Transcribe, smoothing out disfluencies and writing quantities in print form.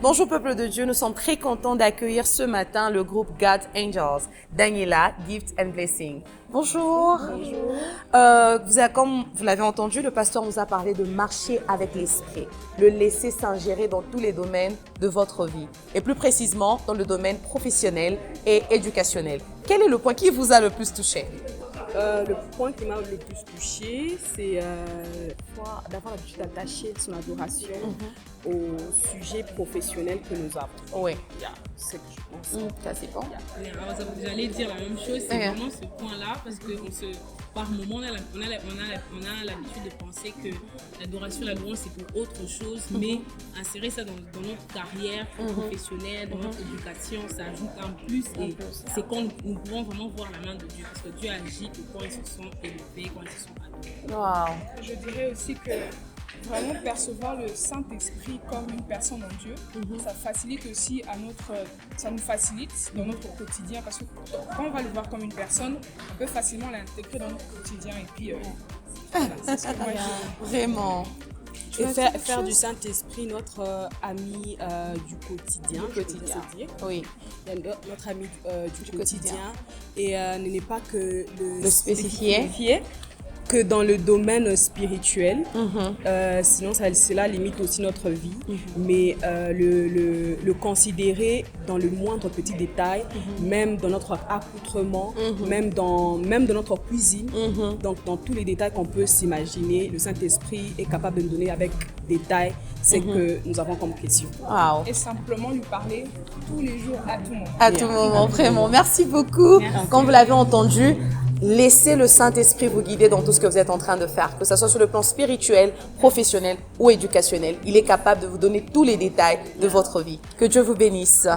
Bonjour peuple de Dieu, nous sommes très contents d'accueillir ce matin le groupe God's Angels, Daniela, Gift and Blessing. Bonjour. Bonjour. Comme vous l'avez entendu, le pasteur nous a parlé de marcher avec l'esprit, le laisser s'ingérer dans tous les domaines de votre vie et plus précisément dans le domaine professionnel et éducationnel. Quel est le point qui vous a le plus touché? Le point qui m'a le plus touché, c'est d'avoir l'habitude d'attacher son adoration au sujet professionnel que nous avons. Oui. C'est ce que je pense. Ça c'est bon. Vous allez dire la même chose, c'est vraiment ce point-là, parce que par moment, on a l'habitude de penser que l'adoration, la louange, c'est pour autre chose, mais insérer ça dans notre carrière professionnelle, dans notre éducation, ça ajoute un plus, et c'est quand nous pouvons vraiment voir la main de Dieu, parce que Dieu agit quand ils se sont élevés, quand ils se sont adorés. Wow. Je dirais aussi que vraiment percevoir le Saint-Esprit comme une personne en Dieu, ça facilite aussi ça nous facilite dans notre quotidien, parce que quand on va le voir comme une personne, on peut facilement l'intégrer dans notre quotidien et puis c'est ce que moi Vraiment. Et faire du Saint-Esprit notre ami du quotidien. Oui. Notre ami du quotidien. Et n'est pas que le spécifier que dans le domaine spirituel, sinon cela limite aussi notre vie, mais le considérer dans le moindre petit détail, même dans notre accoutrement, même dans notre cuisine, donc dans tous les détails qu'on peut s'imaginer, le Saint-Esprit est capable de nous donner avec détail ce que nous avons comme question. Wow. et simplement lui parler tous les jours, à tout moment. À tout moment, vraiment. Merci beaucoup. Comme vous l'avez entendu, laissez le Saint-Esprit vous guider dans tout ce que vous êtes en train de faire, que ce soit sur le plan spirituel, professionnel ou éducationnel. Il est capable de vous donner tous les détails de votre vie. Que Dieu vous bénisse.